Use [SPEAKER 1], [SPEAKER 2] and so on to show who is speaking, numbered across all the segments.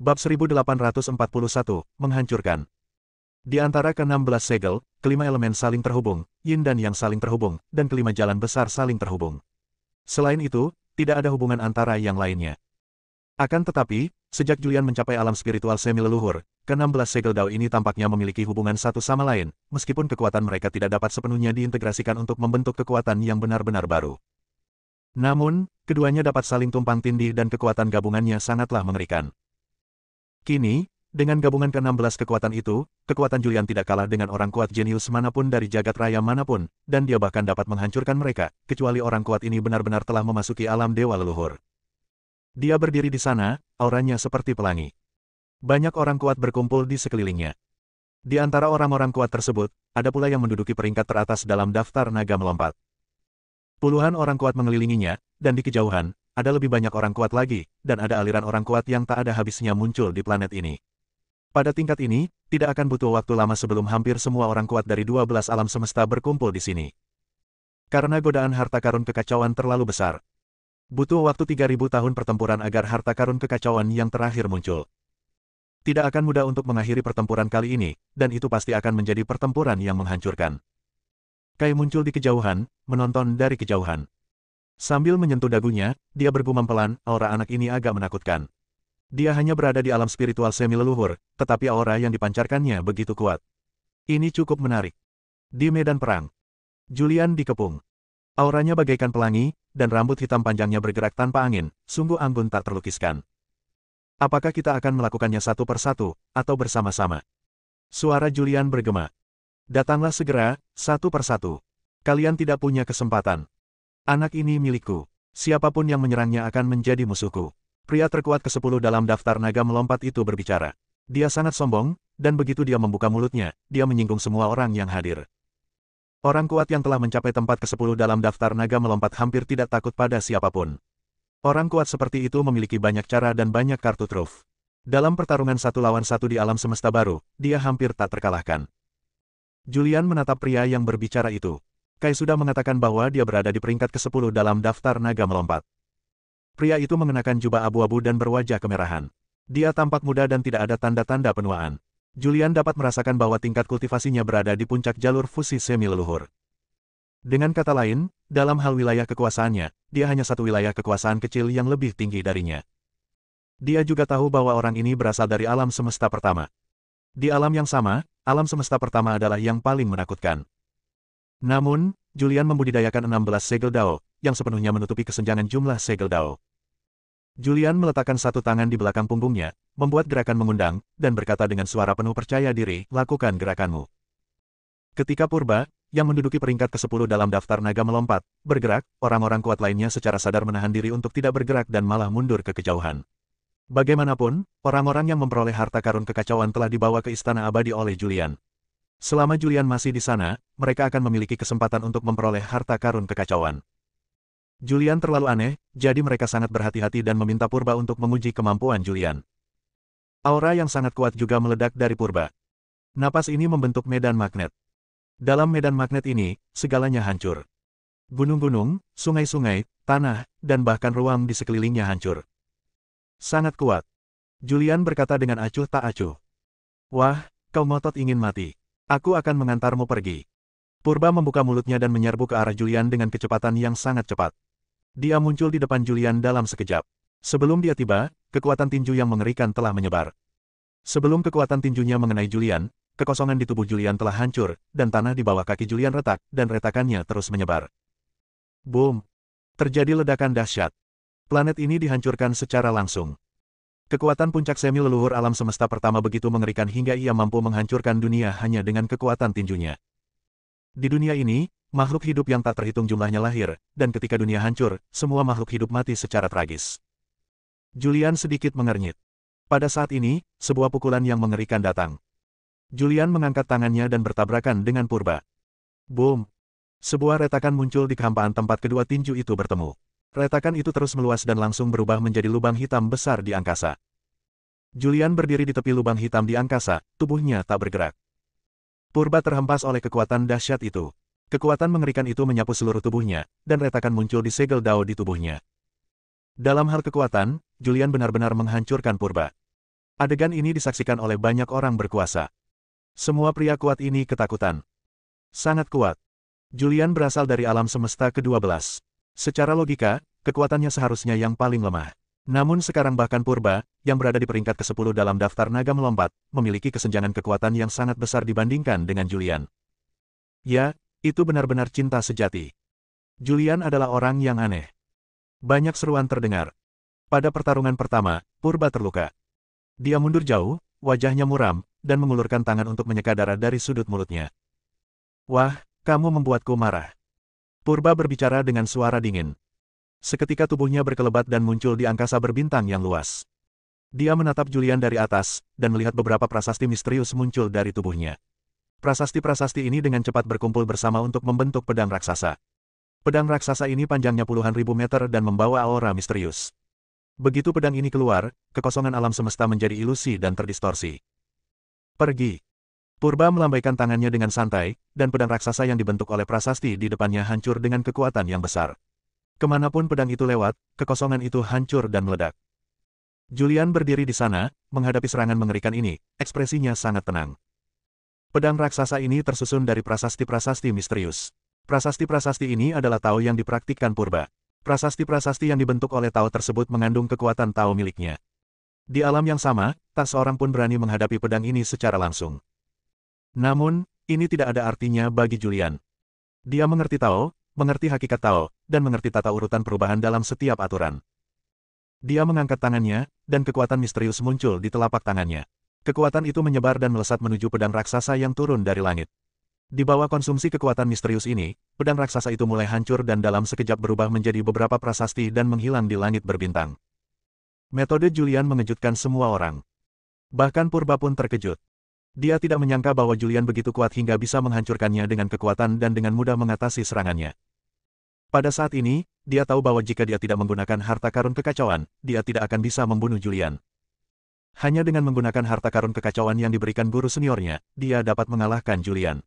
[SPEAKER 1] Bab 1841, Menghancurkan. Di antara ke-16 segel, kelima elemen saling terhubung, yin dan yang saling terhubung, dan kelima jalan besar saling terhubung. Selain itu, tidak ada hubungan antara yang lainnya. Akan tetapi, sejak Julian mencapai alam spiritual semi-leluhur, ke-16 segel Dao ini tampaknya memiliki hubungan satu sama lain, meskipun kekuatan mereka tidak dapat sepenuhnya diintegrasikan untuk membentuk kekuatan yang benar-benar baru. Namun, keduanya dapat saling tumpang tindih dan kekuatan gabungannya sangatlah mengerikan. Kini, dengan gabungan ke-16 kekuatan itu, kekuatan Julian tidak kalah dengan orang kuat jenius manapun dari jagat raya manapun, dan dia bahkan dapat menghancurkan mereka, kecuali orang kuat ini benar-benar telah memasuki alam dewa leluhur. Dia berdiri di sana, auranya seperti pelangi. Banyak orang kuat berkumpul di sekelilingnya. Di antara orang-orang kuat tersebut, ada pula yang menduduki peringkat teratas dalam daftar naga melompat. Puluhan orang kuat mengelilinginya, dan di kejauhan, ada lebih banyak orang kuat lagi, dan ada aliran orang kuat yang tak ada habisnya muncul di planet ini. Pada tingkat ini, tidak akan butuh waktu lama sebelum hampir semua orang kuat dari 12 alam semesta berkumpul di sini. Karena godaan harta karun kekacauan terlalu besar. Butuh waktu 3000 tahun pertempuran agar harta karun kekacauan yang terakhir muncul. Tidak akan mudah untuk mengakhiri pertempuran kali ini, dan itu pasti akan menjadi pertempuran yang menghancurkan. Kai muncul di kejauhan, menonton dari kejauhan. Sambil menyentuh dagunya, dia bergumam pelan, aura anak ini agak menakutkan. Dia hanya berada di alam spiritual semi-leluhur, tetapi aura yang dipancarkannya begitu kuat. Ini cukup menarik. Di medan perang, Julian dikepung. Auranya bagaikan pelangi, dan rambut hitam panjangnya bergerak tanpa angin, sungguh anggun tak terlukiskan. Apakah kita akan melakukannya satu persatu, atau bersama-sama? Suara Julian bergema. Datanglah segera, satu persatu. Kalian tidak punya kesempatan. Anak ini milikku. Siapapun yang menyerangnya akan menjadi musuhku. Pria terkuat ke-10 dalam daftar naga melompat itu berbicara. Dia sangat sombong, dan begitu dia membuka mulutnya, dia menyinggung semua orang yang hadir. Orang kuat yang telah mencapai tempat ke-10 dalam daftar naga melompat hampir tidak takut pada siapapun. Orang kuat seperti itu memiliki banyak cara dan banyak kartu truf. Dalam pertarungan satu lawan satu di alam semesta baru, dia hampir tak terkalahkan. Julian menatap pria yang berbicara itu. Kai sudah mengatakan bahwa dia berada di peringkat ke-10 dalam daftar naga melompat. Pria itu mengenakan jubah abu-abu dan berwajah kemerahan. Dia tampak muda dan tidak ada tanda-tanda penuaan. Julian dapat merasakan bahwa tingkat kultivasinya berada di puncak jalur fusi semi-leluhur. Dengan kata lain, dalam hal wilayah kekuasaannya, dia hanya satu wilayah kekuasaan kecil yang lebih tinggi darinya. Dia juga tahu bahwa orang ini berasal dari alam semesta pertama. Di alam yang sama, alam semesta pertama adalah yang paling menakutkan. Namun, Julian membudidayakan 16 segel Dao, yang sepenuhnya menutupi kesenjangan jumlah segel Dao. Julian meletakkan satu tangan di belakang punggungnya, membuat gerakan mengundang, dan berkata dengan suara penuh percaya diri, lakukan gerakanmu. Ketika Purba, yang menduduki peringkat ke-10 dalam daftar naga melompat, bergerak, orang-orang kuat lainnya secara sadar menahan diri untuk tidak bergerak dan malah mundur ke kejauhan. Bagaimanapun, orang-orang yang memperoleh harta karun kekacauan telah dibawa ke Istana Abadi oleh Julian. Selama Julian masih di sana, mereka akan memiliki kesempatan untuk memperoleh harta karun kekacauan. Julian terlalu aneh, jadi mereka sangat berhati-hati dan meminta Purba untuk menguji kemampuan Julian. Aura yang sangat kuat juga meledak dari Purba. Napas ini membentuk medan magnet. Dalam medan magnet ini, segalanya hancur. Gunung-gunung, sungai-sungai, tanah, dan bahkan ruang di sekelilingnya hancur. Sangat kuat. Julian berkata dengan acuh tak acuh. Wah, kau ngotot ingin mati. Aku akan mengantarmu pergi. Purba membuka mulutnya dan menyerbu ke arah Julian dengan kecepatan yang sangat cepat. Dia muncul di depan Julian dalam sekejap. Sebelum dia tiba, kekuatan tinju yang mengerikan telah menyebar. Sebelum kekuatan tinjunya mengenai Julian, kekosongan di tubuh Julian telah hancur, dan tanah di bawah kaki Julian retak, dan retakannya terus menyebar. Boom! Terjadi ledakan dahsyat. Planet ini dihancurkan secara langsung. Kekuatan puncak semi-leluhur alam semesta pertama begitu mengerikan hingga ia mampu menghancurkan dunia hanya dengan kekuatan tinjunya. Di dunia ini, makhluk hidup yang tak terhitung jumlahnya lahir, dan ketika dunia hancur, semua makhluk hidup mati secara tragis. Julian sedikit mengernyit. Pada saat ini, sebuah pukulan yang mengerikan datang. Julian mengangkat tangannya dan bertabrakan dengan Purba. Boom! Sebuah retakan muncul di kehampaan tempat kedua tinju itu bertemu. Retakan itu terus meluas dan langsung berubah menjadi lubang hitam besar di angkasa. Julian berdiri di tepi lubang hitam di angkasa, tubuhnya tak bergerak. Purba terhempas oleh kekuatan dahsyat itu. Kekuatan mengerikan itu menyapu seluruh tubuhnya, dan retakan muncul di segel Dao di tubuhnya. Dalam hal kekuatan, Julian benar-benar menghancurkan Purba. Adegan ini disaksikan oleh banyak orang berkuasa. Semua pria kuat ini ketakutan. Sangat kuat. Julian berasal dari alam semesta ke-12. Secara logika, kekuatannya seharusnya yang paling lemah. Namun sekarang bahkan Purba, yang berada di peringkat ke-10 dalam daftar naga melompat, memiliki kesenjangan kekuatan yang sangat besar dibandingkan dengan Julian. Ya, itu benar-benar cinta sejati. Julian adalah orang yang aneh. Banyak seruan terdengar. Pada pertarungan pertama, Purba terluka. Dia mundur jauh, wajahnya muram, dan mengulurkan tangan untuk menyeka darah dari sudut mulutnya. Wah, kamu membuatku marah. Purba berbicara dengan suara dingin. Seketika tubuhnya berkelebat dan muncul di angkasa berbintang yang luas. Dia menatap Julian dari atas, dan melihat beberapa prasasti misterius muncul dari tubuhnya. Prasasti-prasasti ini dengan cepat berkumpul bersama untuk membentuk pedang raksasa. Pedang raksasa ini panjangnya puluhan ribu meter dan membawa aura misterius. Begitu pedang ini keluar, kekosongan alam semesta menjadi ilusi dan terdistorsi. Pergi. Purba melambaikan tangannya dengan santai, dan pedang raksasa yang dibentuk oleh prasasti di depannya hancur dengan kekuatan yang besar. Kemanapun pedang itu lewat, kekosongan itu hancur dan meledak. Julian berdiri di sana, menghadapi serangan mengerikan ini, ekspresinya sangat tenang. Pedang raksasa ini tersusun dari prasasti-prasasti misterius. Prasasti-prasasti ini adalah Tao yang dipraktikkan Purba. Prasasti-prasasti yang dibentuk oleh Tao tersebut mengandung kekuatan Tao miliknya. Di alam yang sama, tak seorang pun berani menghadapi pedang ini secara langsung. Namun, ini tidak ada artinya bagi Julian. Dia mengerti Tao, mengerti hakikat Tao, dan mengerti tata urutan perubahan dalam setiap aturan. Dia mengangkat tangannya, dan kekuatan misterius muncul di telapak tangannya. Kekuatan itu menyebar dan melesat menuju pedang raksasa yang turun dari langit. Di bawah konsumsi kekuatan misterius ini, pedang raksasa itu mulai hancur dan dalam sekejap berubah menjadi beberapa prasasti dan menghilang di langit berbintang. Metode Julian mengejutkan semua orang. Bahkan Purba pun terkejut. Dia tidak menyangka bahwa Julian begitu kuat hingga bisa menghancurkannya dengan kekuatan dan dengan mudah mengatasi serangannya. Pada saat ini, dia tahu bahwa jika dia tidak menggunakan harta karun kekacauan, dia tidak akan bisa membunuh Julian. Hanya dengan menggunakan harta karun kekacauan yang diberikan guru seniornya, dia dapat mengalahkan Julian.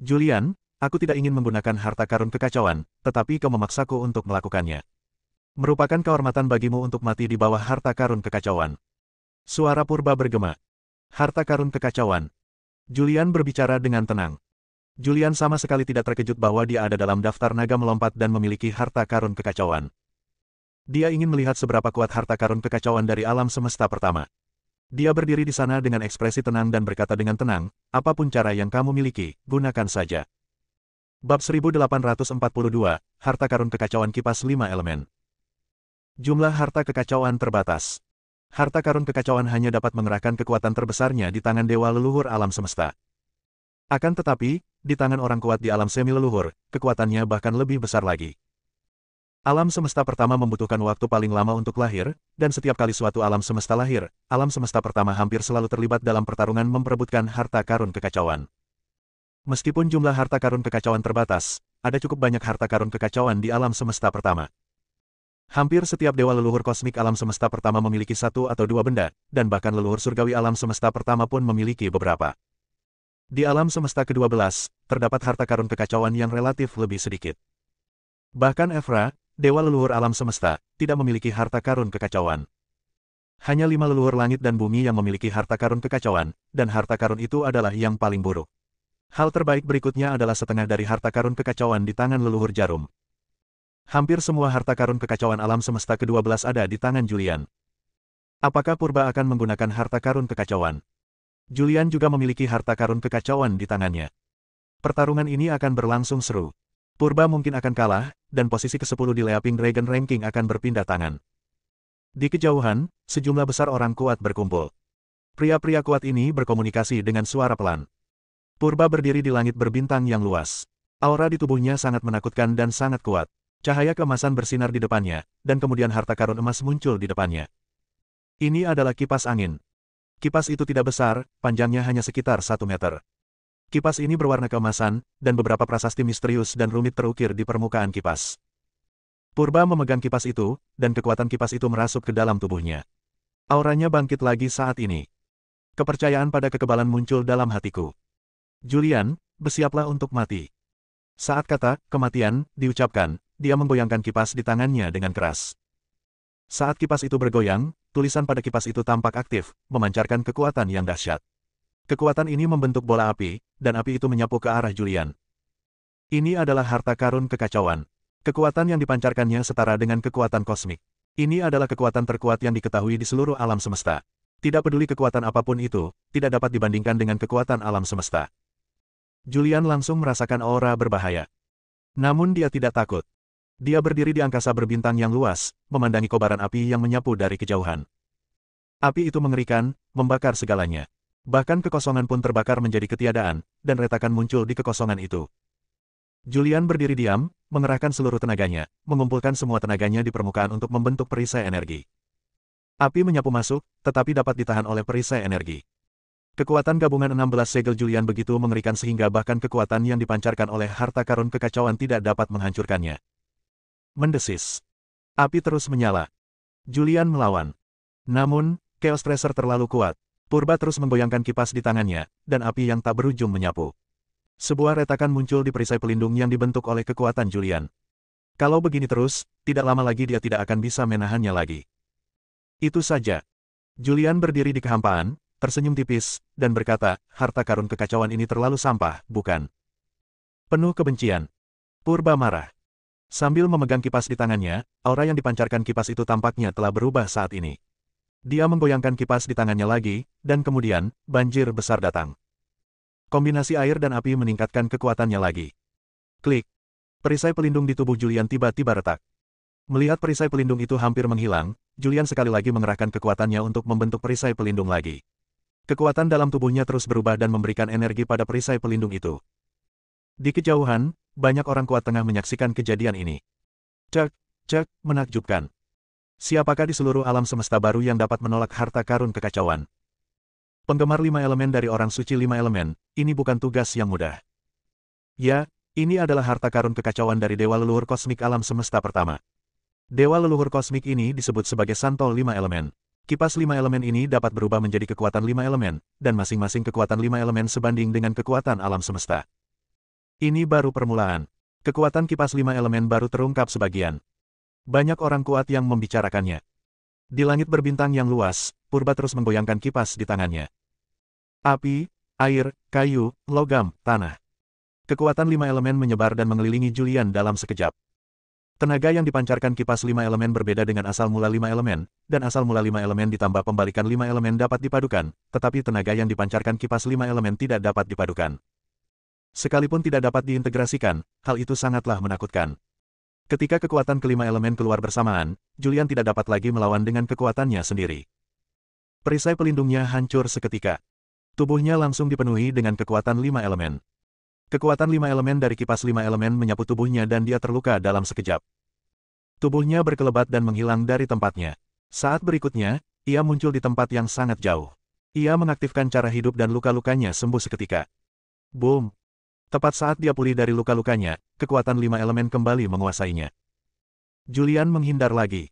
[SPEAKER 1] Julian, aku tidak ingin menggunakan harta karun kekacauan, tetapi kau memaksaku untuk melakukannya. Merupakan kehormatan bagimu untuk mati di bawah harta karun kekacauan. Suara Purba bergema. Harta karun kekacauan. Julian berbicara dengan tenang. Julian sama sekali tidak terkejut bahwa dia ada dalam daftar naga melompat dan memiliki harta karun kekacauan. Dia ingin melihat seberapa kuat harta karun kekacauan dari alam semesta pertama. Dia berdiri di sana dengan ekspresi tenang dan berkata dengan tenang, apapun cara yang kamu miliki, gunakan saja. Bab 1842, Harta Karun Kekacauan Kipas 5 Elemen. Jumlah harta kekacauan terbatas. Harta karun kekacauan hanya dapat mengerahkan kekuatan terbesarnya di tangan dewa leluhur alam semesta. Akan tetapi, di tangan orang kuat di alam semi leluhur, kekuatannya bahkan lebih besar lagi. Alam semesta pertama membutuhkan waktu paling lama untuk lahir, dan setiap kali suatu alam semesta lahir, alam semesta pertama hampir selalu terlibat dalam pertarungan memperebutkan harta karun kekacauan. Meskipun jumlah harta karun kekacauan terbatas, ada cukup banyak harta karun kekacauan di alam semesta pertama. Hampir setiap dewa leluhur kosmik alam semesta pertama memiliki satu atau dua benda, dan bahkan leluhur surgawi alam semesta pertama pun memiliki beberapa. Di alam semesta ke-12, terdapat harta karun kekacauan yang relatif lebih sedikit. Bahkan Evra, dewa leluhur alam semesta, tidak memiliki harta karun kekacauan. Hanya 5 leluhur langit dan bumi yang memiliki harta karun kekacauan, dan harta karun itu adalah yang paling buruk. Hal terbaik berikutnya adalah setengah dari harta karun kekacauan di tangan leluhur jarum. Hampir semua harta karun kekacauan alam semesta ke-12 ada di tangan Julian. Apakah Purba akan menggunakan harta karun kekacauan? Julian juga memiliki harta karun kekacauan di tangannya. Pertarungan ini akan berlangsung seru. Purba mungkin akan kalah, dan posisi ke-10 di Leaping Dragon Ranking akan berpindah tangan. Di kejauhan, sejumlah besar orang kuat berkumpul. Pria-pria kuat ini berkomunikasi dengan suara pelan. Purba berdiri di langit berbintang yang luas. Aura di tubuhnya sangat menakutkan dan sangat kuat. Cahaya keemasan bersinar di depannya, dan kemudian harta karun emas muncul di depannya. Ini adalah kipas angin. Kipas itu tidak besar, panjangnya hanya sekitar 1 meter. Kipas ini berwarna keemasan, dan beberapa prasasti misterius dan rumit terukir di permukaan kipas. Purba memegang kipas itu, dan kekuatan kipas itu merasuk ke dalam tubuhnya. Auranya bangkit lagi saat ini. Kepercayaan pada kekebalan muncul dalam hatiku. Julian, bersiaplah untuk mati. Saat kata kematian diucapkan, dia menggoyangkan kipas di tangannya dengan keras. Saat kipas itu bergoyang, tulisan pada kipas itu tampak aktif, memancarkan kekuatan yang dahsyat. Kekuatan ini membentuk bola api, dan api itu menyapu ke arah Julian. Ini adalah harta karun kekacauan. Kekuatan yang dipancarkannya setara dengan kekuatan kosmik. Ini adalah kekuatan terkuat yang diketahui di seluruh alam semesta. Tidak peduli kekuatan apapun itu, tidak dapat dibandingkan dengan kekuatan alam semesta. Julian langsung merasakan aura berbahaya. Namun dia tidak takut. Dia berdiri di angkasa berbintang yang luas, memandangi kobaran api yang menyapu dari kejauhan. Api itu mengerikan, membakar segalanya. Bahkan kekosongan pun terbakar menjadi ketiadaan, dan retakan muncul di kekosongan itu. Julian berdiri diam, mengerahkan seluruh tenaganya, mengumpulkan semua tenaganya di permukaan untuk membentuk perisai energi. Api menyapu masuk, tetapi dapat ditahan oleh perisai energi. Kekuatan gabungan 16 segel Julian begitu mengerikan sehingga bahkan kekuatan yang dipancarkan oleh harta karun kekacauan tidak dapat menghancurkannya. Mendesis. Api terus menyala. Julian melawan. Namun, Chaos Tracer terlalu kuat. Purba terus menggoyangkan kipas di tangannya, dan api yang tak berujung menyapu. Sebuah retakan muncul di perisai pelindung yang dibentuk oleh kekuatan Julian. Kalau begini terus, tidak lama lagi dia tidak akan bisa menahannya lagi. Itu saja. Julian berdiri di kehampaan, tersenyum tipis, dan berkata, harta karun kekacauan ini terlalu sampah, bukan? Penuh kebencian. Purba marah. Sambil memegang kipas di tangannya, aura yang dipancarkan kipas itu tampaknya telah berubah saat ini. Dia menggoyangkan kipas di tangannya lagi, dan kemudian, banjir besar datang. Kombinasi air dan api meningkatkan kekuatannya lagi. Klik. Perisai pelindung di tubuh Julian tiba-tiba retak. Melihat perisai pelindung itu hampir menghilang, Julian sekali lagi mengerahkan kekuatannya untuk membentuk perisai pelindung lagi. Kekuatan dalam tubuhnya terus berubah dan memberikan energi pada perisai pelindung itu. Di kejauhan, banyak orang kuat tengah menyaksikan kejadian ini. Cek, menakjubkan. Siapakah di seluruh alam semesta baru yang dapat menolak harta karun kekacauan? Penggemar 5 elemen dari orang suci 5 elemen, ini bukan tugas yang mudah. Ya, ini adalah harta karun kekacauan dari Dewa Leluhur Kosmik Alam Semesta pertama. Dewa Leluhur Kosmik ini disebut sebagai Santol 5 elemen. Kipas 5 elemen ini dapat berubah menjadi kekuatan 5 elemen, dan masing-masing kekuatan 5 elemen sebanding dengan kekuatan alam semesta. Ini baru permulaan. Kekuatan kipas 5 elemen baru terungkap sebagian. Banyak orang kuat yang membicarakannya. Di langit berbintang yang luas, Purba terus menggoyangkan kipas di tangannya. Api, air, kayu, logam, tanah. Kekuatan 5 elemen menyebar dan mengelilingi Julian dalam sekejap. Tenaga yang dipancarkan kipas 5 elemen berbeda dengan asal mula 5 elemen, dan asal mula 5 elemen ditambah pembalikan 5 elemen dapat dipadukan, tetapi tenaga yang dipancarkan kipas 5 elemen tidak dapat dipadukan. Sekalipun tidak dapat diintegrasikan, hal itu sangatlah menakutkan. Ketika kekuatan kelima elemen keluar bersamaan, Julian tidak dapat lagi melawan dengan kekuatannya sendiri. Perisai pelindungnya hancur seketika. Tubuhnya langsung dipenuhi dengan kekuatan 5 elemen. Kekuatan 5 elemen dari kipas 5 elemen menyapu tubuhnya dan dia terluka dalam sekejap. Tubuhnya berkelebat dan menghilang dari tempatnya. Saat berikutnya, ia muncul di tempat yang sangat jauh. Ia mengaktifkan cara hidup dan luka-lukanya sembuh seketika. Boom! Tepat saat dia pulih dari luka-lukanya, kekuatan 5 elemen kembali menguasainya. Julian menghindar lagi.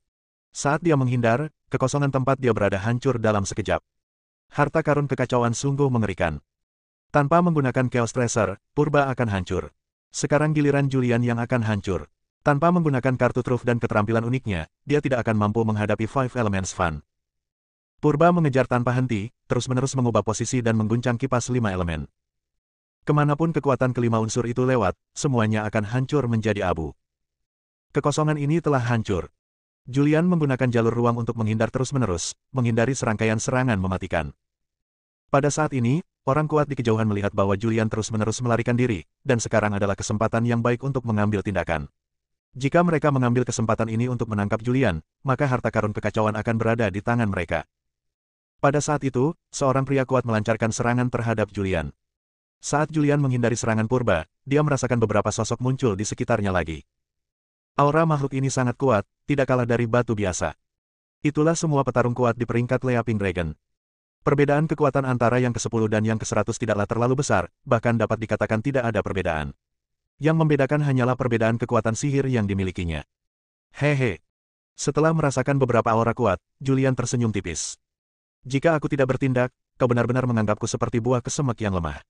[SPEAKER 1] Saat dia menghindar, kekosongan tempat dia berada hancur dalam sekejap. Harta karun kekacauan sungguh mengerikan. Tanpa menggunakan Chaos Tracer, Purba akan hancur. Sekarang giliran Julian yang akan hancur. Tanpa menggunakan kartu truf dan keterampilan uniknya, dia tidak akan mampu menghadapi Five Elements Fan. Purba mengejar tanpa henti, terus-menerus mengubah posisi dan mengguncang kipas 5 elemen. Kemanapun kekuatan kelima unsur itu lewat, semuanya akan hancur menjadi abu. Kekosongan ini telah hancur. Julian menggunakan jalur ruang untuk menghindar terus-menerus, menghindari serangkaian serangan mematikan. Pada saat ini, orang kuat di kejauhan melihat bahwa Julian terus-menerus melarikan diri, dan sekarang adalah kesempatan yang baik untuk mengambil tindakan. Jika mereka mengambil kesempatan ini untuk menangkap Julian, maka harta karun kekacauan akan berada di tangan mereka. Pada saat itu, seorang pria kuat melancarkan serangan terhadap Julian. Saat Julian menghindari serangan Purba, dia merasakan beberapa sosok muncul di sekitarnya lagi. Aura makhluk ini sangat kuat, tidak kalah dari batu biasa. Itulah semua petarung kuat di peringkat Leaping Dragon. Perbedaan kekuatan antara yang ke-10 dan yang ke-100 tidaklah terlalu besar, bahkan dapat dikatakan tidak ada perbedaan. Yang membedakan hanyalah perbedaan kekuatan sihir yang dimilikinya. Hehe. Setelah merasakan beberapa aura kuat, Julian tersenyum tipis. Jika aku tidak bertindak, kau benar-benar menganggapku seperti buah kesemek yang lemah.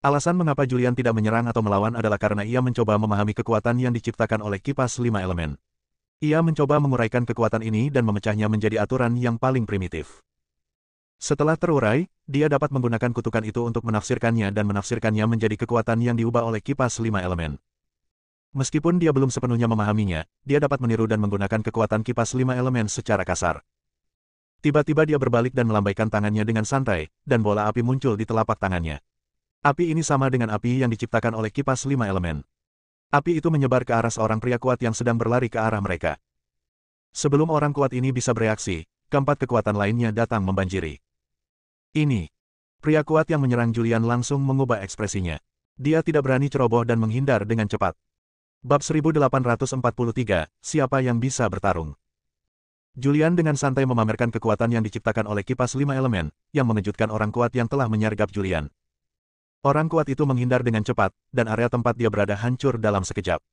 [SPEAKER 1] Alasan mengapa Julian tidak menyerang atau melawan adalah karena ia mencoba memahami kekuatan yang diciptakan oleh kipas 5 elemen. Ia mencoba menguraikan kekuatan ini dan memecahnya menjadi aturan yang paling primitif. Setelah terurai, dia dapat menggunakan kutukan itu untuk menafsirkannya dan menafsirkannya menjadi kekuatan yang diubah oleh kipas 5 elemen. Meskipun dia belum sepenuhnya memahaminya, dia dapat meniru dan menggunakan kekuatan kipas 5 elemen secara kasar. Tiba-tiba dia berbalik dan melambaikan tangannya dengan santai, dan bola api muncul di telapak tangannya. Api ini sama dengan api yang diciptakan oleh kipas 5 elemen. Api itu menyebar ke arah seorang pria kuat yang sedang berlari ke arah mereka. Sebelum orang kuat ini bisa bereaksi, keempat kekuatan lainnya datang membanjiri. Ini. Pria kuat yang menyerang Julian langsung mengubah ekspresinya. Dia tidak berani ceroboh dan menghindar dengan cepat. Bab 1843, siapa yang bisa bertarung? Julian dengan santai memamerkan kekuatan yang diciptakan oleh kipas 5 elemen, yang mengejutkan orang kuat yang telah menyergap Julian. Orang kuat itu menghindar dengan cepat, dan area tempat dia berada hancur dalam sekejap.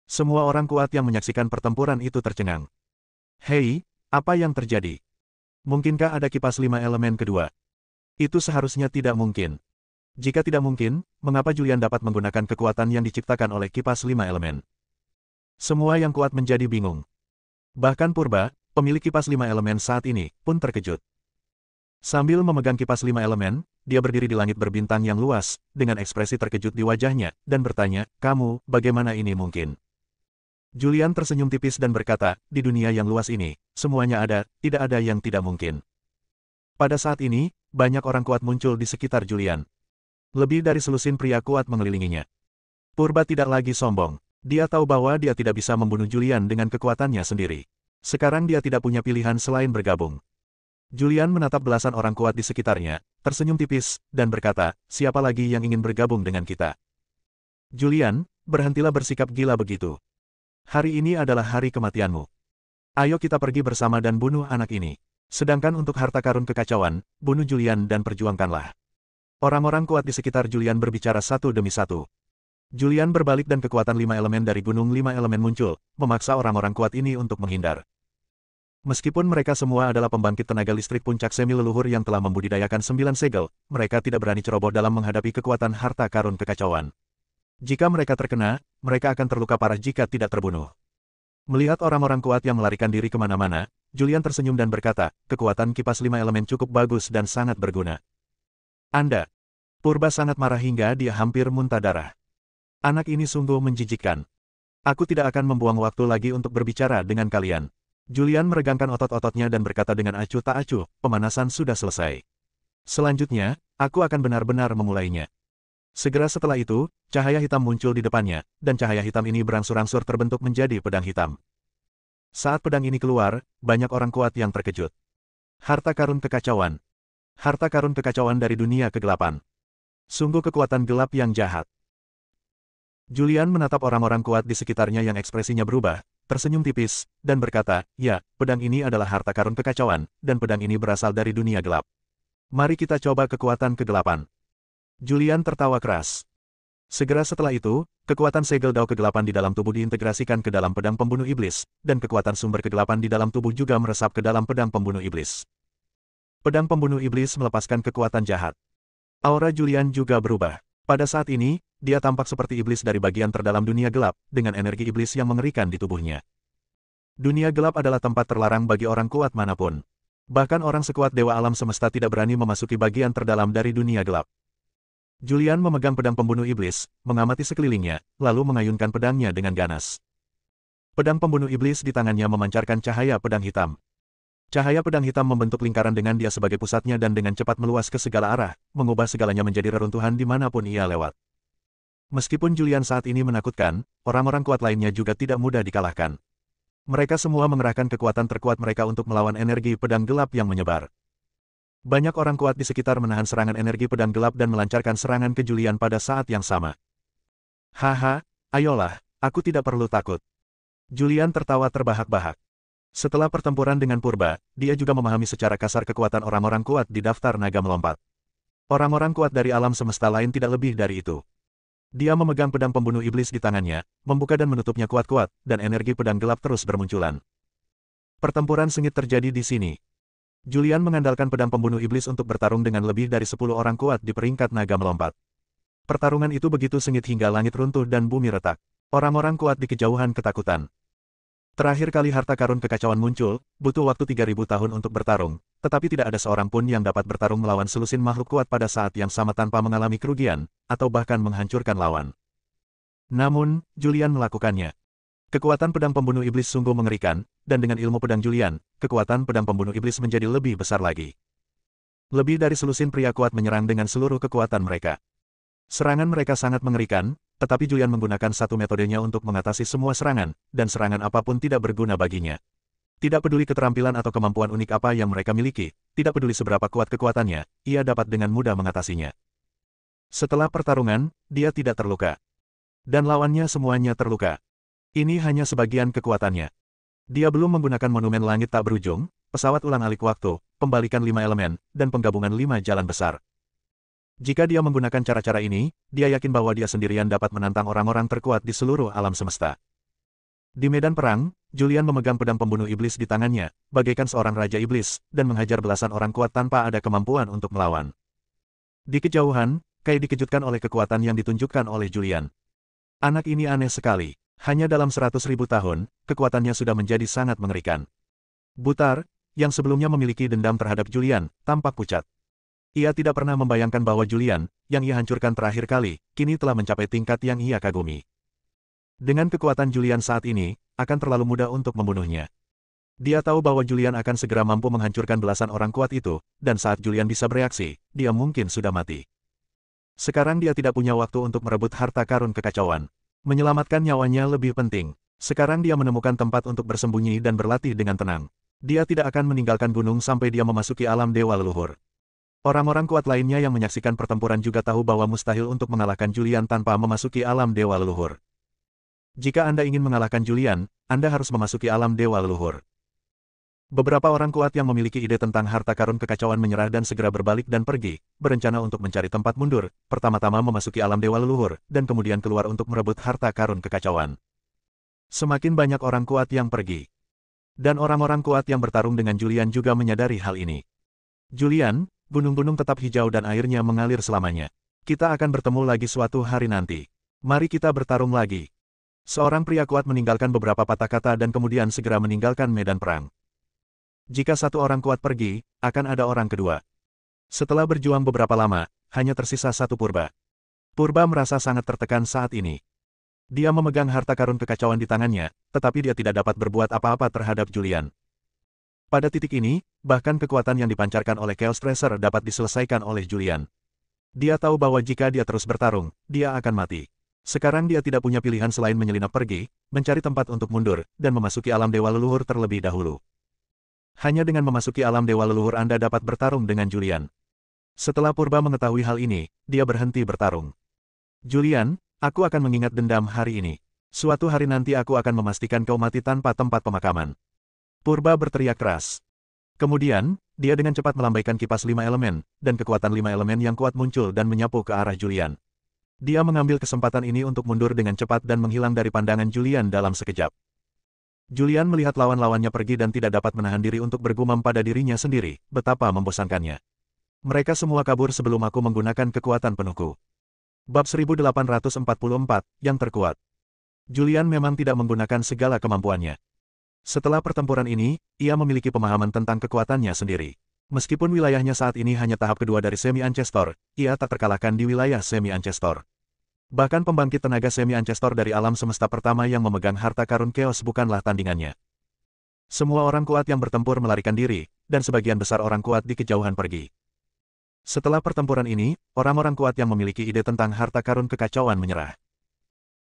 [SPEAKER 1] Semua orang kuat yang menyaksikan pertempuran itu tercengang. Hei, apa yang terjadi? Mungkinkah ada kipas 5 elemen kedua? Itu seharusnya tidak mungkin. Jika tidak mungkin, mengapa Julian dapat menggunakan kekuatan yang diciptakan oleh kipas 5 elemen? Semua yang kuat menjadi bingung. Bahkan Purba, pemilik kipas 5 elemen saat ini, pun terkejut. Sambil memegang kipas 5 elemen, dia berdiri di langit berbintang yang luas, dengan ekspresi terkejut di wajahnya, dan bertanya, "Kamu, bagaimana ini mungkin?" Julian tersenyum tipis dan berkata, "Di dunia yang luas ini, semuanya ada, tidak ada yang tidak mungkin." Pada saat ini, banyak orang kuat muncul di sekitar Julian. Lebih dari selusin pria kuat mengelilinginya. Purba tidak lagi sombong. Dia tahu bahwa dia tidak bisa membunuh Julian dengan kekuatannya sendiri. Sekarang dia tidak punya pilihan selain bergabung. Julian menatap belasan orang kuat di sekitarnya, tersenyum tipis, dan berkata, "Siapa lagi yang ingin bergabung dengan kita?" "Julian, berhentilah bersikap gila begitu. Hari ini adalah hari kematianmu. Ayo kita pergi bersama dan bunuh anak ini. Sedangkan untuk harta karun kekacauan, bunuh Julian dan perjuangkanlah." Orang-orang kuat di sekitar Julian berbicara satu demi satu. Julian berbalik dan kekuatan 5 elemen dari gunung 5 elemen muncul, memaksa orang-orang kuat ini untuk menghindar. Meskipun mereka semua adalah pembangkit tenaga listrik puncak semi leluhur yang telah membudidayakan 9 segel, mereka tidak berani ceroboh dalam menghadapi kekuatan harta karun kekacauan. Jika mereka terkena, mereka akan terluka parah jika tidak terbunuh. Melihat orang-orang kuat yang melarikan diri kemana-mana, Julian tersenyum dan berkata, "Kekuatan kipas 5 elemen cukup bagus dan sangat berguna." "Anda." Purba sangat marah hingga dia hampir muntah darah. "Anak ini sungguh menjijikkan. Aku tidak akan membuang waktu lagi untuk berbicara dengan kalian." Julian meregangkan otot-ototnya dan berkata dengan acuh tak acuh, "Pemanasan sudah selesai. Selanjutnya, aku akan benar-benar memulainya." Segera setelah itu, cahaya hitam muncul di depannya, dan cahaya hitam ini berangsur-angsur terbentuk menjadi pedang hitam. Saat pedang ini keluar, banyak orang kuat yang terkejut. Harta karun kekacauan. Harta karun kekacauan dari dunia kegelapan. Sungguh kekuatan gelap yang jahat. Julian menatap orang-orang kuat di sekitarnya yang ekspresinya berubah, tersenyum tipis, dan berkata, "Ya, pedang ini adalah harta karun kekacauan, dan pedang ini berasal dari dunia gelap. Mari kita coba kekuatan kegelapan." Julian tertawa keras. Segera setelah itu, kekuatan segel dao kegelapan di dalam tubuh diintegrasikan ke dalam pedang pembunuh iblis, dan kekuatan sumber kegelapan di dalam tubuh juga meresap ke dalam pedang pembunuh iblis. Pedang pembunuh iblis melepaskan kekuatan jahat. Aura Julian juga berubah. Pada saat ini, dia tampak seperti iblis dari bagian terdalam dunia gelap, dengan energi iblis yang mengerikan di tubuhnya. Dunia gelap adalah tempat terlarang bagi orang kuat manapun. Bahkan orang sekuat dewa alam semesta tidak berani memasuki bagian terdalam dari dunia gelap. Julian memegang pedang pembunuh iblis, mengamati sekelilingnya, lalu mengayunkan pedangnya dengan ganas. Pedang pembunuh iblis di tangannya memancarkan cahaya pedang hitam. Cahaya pedang hitam membentuk lingkaran dengan dia sebagai pusatnya dan dengan cepat meluas ke segala arah, mengubah segalanya menjadi reruntuhan dimanapun ia lewat. Meskipun Julian saat ini menakutkan, orang-orang kuat lainnya juga tidak mudah dikalahkan. Mereka semua mengerahkan kekuatan terkuat mereka untuk melawan energi pedang gelap yang menyebar. Banyak orang kuat di sekitar menahan serangan energi pedang gelap dan melancarkan serangan ke Julian pada saat yang sama. "Haha, ayolah, aku tidak perlu takut." Julian tertawa terbahak-bahak. Setelah pertempuran dengan Purba, dia juga memahami secara kasar kekuatan orang-orang kuat di daftar naga melompat. Orang-orang kuat dari alam semesta lain tidak lebih dari itu. Dia memegang pedang pembunuh iblis di tangannya, membuka dan menutupnya kuat-kuat, dan energi pedang gelap terus bermunculan. Pertempuran sengit terjadi di sini. Julian mengandalkan pedang pembunuh iblis untuk bertarung dengan lebih dari 10 orang kuat di peringkat naga melompat. Pertarungan itu begitu sengit hingga langit runtuh dan bumi retak. Orang-orang kuat di kejauhan ketakutan. Terakhir kali harta karun kekacauan muncul, butuh waktu 3.000 tahun untuk bertarung, tetapi tidak ada seorang pun yang dapat bertarung melawan selusin makhluk kuat pada saat yang sama tanpa mengalami kerugian, atau bahkan menghancurkan lawan. Namun, Julian melakukannya. Kekuatan pedang pembunuh iblis sungguh mengerikan, dan dengan ilmu pedang Julian, kekuatan pedang pembunuh iblis menjadi lebih besar lagi. Lebih dari selusin pria kuat menyerang dengan seluruh kekuatan mereka. Serangan mereka sangat mengerikan, tetapi Julian menggunakan satu metodenya untuk mengatasi semua serangan, dan serangan apapun tidak berguna baginya. Tidak peduli keterampilan atau kemampuan unik apa yang mereka miliki, tidak peduli seberapa kuat kekuatannya, ia dapat dengan mudah mengatasinya. Setelah pertarungan, dia tidak terluka. Dan lawannya semuanya terluka. Ini hanya sebagian kekuatannya. Dia belum menggunakan monumen langit tak berujung, pesawat ulang-alik waktu, pembalikan 5 elemen, dan penggabungan 5 jalan besar. Jika dia menggunakan cara-cara ini, dia yakin bahwa dia sendirian dapat menantang orang-orang terkuat di seluruh alam semesta. Di medan perang, Julian memegang pedang pembunuh iblis di tangannya, bagaikan seorang raja iblis, dan menghajar belasan orang kuat tanpa ada kemampuan untuk melawan. Di kejauhan, Kai dikejutkan oleh kekuatan yang ditunjukkan oleh Julian. Anak ini aneh sekali. Hanya dalam 100.000 tahun, kekuatannya sudah menjadi sangat mengerikan. Butar, yang sebelumnya memiliki dendam terhadap Julian, tampak pucat. Ia tidak pernah membayangkan bahwa Julian, yang ia hancurkan terakhir kali, kini telah mencapai tingkat yang ia kagumi. Dengan kekuatan Julian saat ini, akan terlalu mudah untuk membunuhnya. Dia tahu bahwa Julian akan segera mampu menghancurkan belasan orang kuat itu, dan saat Julian bisa bereaksi, dia mungkin sudah mati. Sekarang dia tidak punya waktu untuk merebut harta karun kekacauan. Menyelamatkan nyawanya lebih penting. Sekarang dia menemukan tempat untuk bersembunyi dan berlatih dengan tenang. Dia tidak akan meninggalkan gunung sampai dia memasuki alam dewa leluhur. Orang-orang kuat lainnya yang menyaksikan pertempuran juga tahu bahwa mustahil untuk mengalahkan Julian tanpa memasuki alam dewa leluhur. Jika Anda ingin mengalahkan Julian, Anda harus memasuki alam dewa leluhur. Beberapa orang kuat yang memiliki ide tentang harta karun kekacauan menyerah dan segera berbalik dan pergi, berencana untuk mencari tempat mundur, pertama-tama memasuki alam dewa leluhur, dan kemudian keluar untuk merebut harta karun kekacauan. Semakin banyak orang kuat yang pergi. Dan orang-orang kuat yang bertarung dengan Julian juga menyadari hal ini. Julian, gunung-gunung tetap hijau dan airnya mengalir selamanya. Kita akan bertemu lagi suatu hari nanti. Mari kita bertarung lagi. Seorang pria kuat meninggalkan beberapa patah kata dan kemudian segera meninggalkan medan perang. Jika satu orang kuat pergi, akan ada orang kedua. Setelah berjuang beberapa lama, hanya tersisa satu purba. Purba merasa sangat tertekan saat ini. Dia memegang harta karun kekacauan di tangannya, tetapi dia tidak dapat berbuat apa-apa terhadap Julian. Pada titik ini, bahkan kekuatan yang dipancarkan oleh Chaos Tracer dapat diselesaikan oleh Julian. Dia tahu bahwa jika dia terus bertarung, dia akan mati. Sekarang dia tidak punya pilihan selain menyelinap pergi, mencari tempat untuk mundur, dan memasuki alam dewa leluhur terlebih dahulu. Hanya dengan memasuki alam dewa leluhur Anda dapat bertarung dengan Julian. Setelah Purba mengetahui hal ini, dia berhenti bertarung. Julian, aku akan mengingat dendam hari ini. Suatu hari nanti aku akan memastikan kau mati tanpa tempat pemakaman. Purba berteriak keras. Kemudian, dia dengan cepat melambaikan kipas 5 elemen, dan kekuatan 5 elemen yang kuat muncul dan menyapu ke arah Julian. Dia mengambil kesempatan ini untuk mundur dengan cepat dan menghilang dari pandangan Julian dalam sekejap. Julian melihat lawan-lawannya pergi dan tidak dapat menahan diri untuk bergumam pada dirinya sendiri, betapa membosankannya. Mereka semua kabur sebelum aku menggunakan kekuatan penuhku. Bab 1844, yang terkuat. Julian memang tidak menggunakan segala kemampuannya. Setelah pertempuran ini, ia memiliki pemahaman tentang kekuatannya sendiri. Meskipun wilayahnya saat ini hanya tahap kedua dari Semi-Ancestor, ia tak terkalahkan di wilayah Semi-Ancestor. Bahkan pembangkit tenaga Semi-Ancestor dari alam semesta pertama yang memegang harta karun Chaos bukanlah tandingannya. Semua orang kuat yang bertempur melarikan diri, dan sebagian besar orang kuat di kejauhan pergi. Setelah pertempuran ini, orang-orang kuat yang memiliki ide tentang harta karun kekacauan menyerah.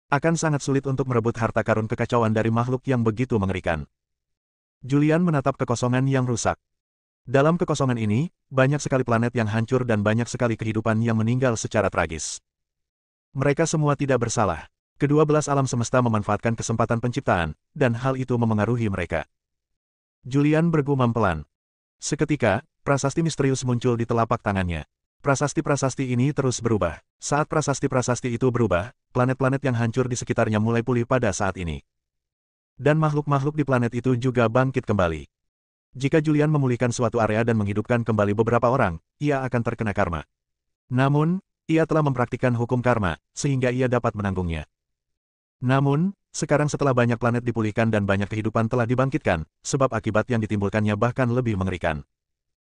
[SPEAKER 1] Akan sangat sulit untuk merebut harta karun kekacauan dari makhluk yang begitu mengerikan. Julian menatap kekosongan yang rusak. Dalam kekosongan ini, banyak sekali planet yang hancur dan banyak sekali kehidupan yang meninggal secara tragis. Mereka semua tidak bersalah. Kedua belas alam semesta memanfaatkan kesempatan penciptaan, dan hal itu memengaruhi mereka. Julian bergumam pelan. Seketika, prasasti misterius muncul di telapak tangannya. Prasasti-prasasti ini terus berubah. Saat prasasti-prasasti itu berubah, planet-planet yang hancur di sekitarnya mulai pulih pada saat ini. Dan makhluk-makhluk di planet itu juga bangkit kembali. Jika Julian memulihkan suatu area dan menghidupkan kembali beberapa orang, ia akan terkena karma. Namun, ia telah mempraktikkan hukum karma, sehingga ia dapat menanggungnya. Namun, sekarang setelah banyak planet dipulihkan dan banyak kehidupan telah dibangkitkan, sebab akibat yang ditimbulkannya bahkan lebih mengerikan.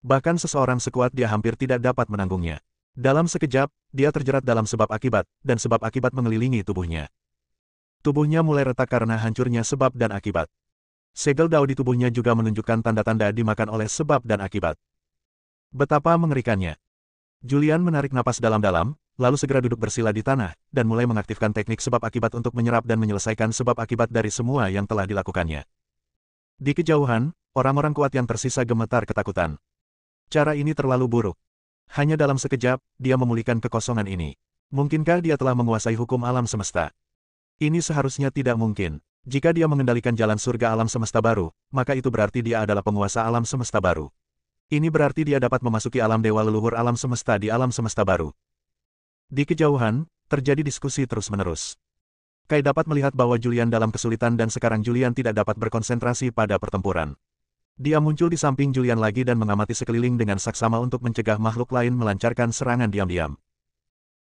[SPEAKER 1] Bahkan seseorang sekuat dia hampir tidak dapat menanggungnya. Dalam sekejap, dia terjerat dalam sebab akibat, dan sebab akibat mengelilingi tubuhnya. Tubuhnya mulai retak karena hancurnya sebab dan akibat. Segel Dao di tubuhnya juga menunjukkan tanda-tanda dimakan oleh sebab dan akibat. Betapa mengerikannya. Julian menarik napas dalam-dalam, lalu segera duduk bersila di tanah, dan mulai mengaktifkan teknik sebab akibat untuk menyerap dan menyelesaikan sebab akibat dari semua yang telah dilakukannya. Di kejauhan, orang-orang kuat yang tersisa gemetar ketakutan. Cara ini terlalu buruk. Hanya dalam sekejap, dia memulihkan kekosongan ini. Mungkinkah dia telah menguasai hukum alam semesta? Ini seharusnya tidak mungkin. Jika dia mengendalikan jalan surga alam semesta baru, maka itu berarti dia adalah penguasa alam semesta baru. Ini berarti dia dapat memasuki alam dewa leluhur alam semesta di alam semesta baru. Di kejauhan, terjadi diskusi terus-menerus. Kai dapat melihat bahwa Julian dalam kesulitan dan sekarang Julian tidak dapat berkonsentrasi pada pertempuran. Dia muncul di samping Julian lagi dan mengamati sekeliling dengan saksama untuk mencegah makhluk lain melancarkan serangan diam-diam.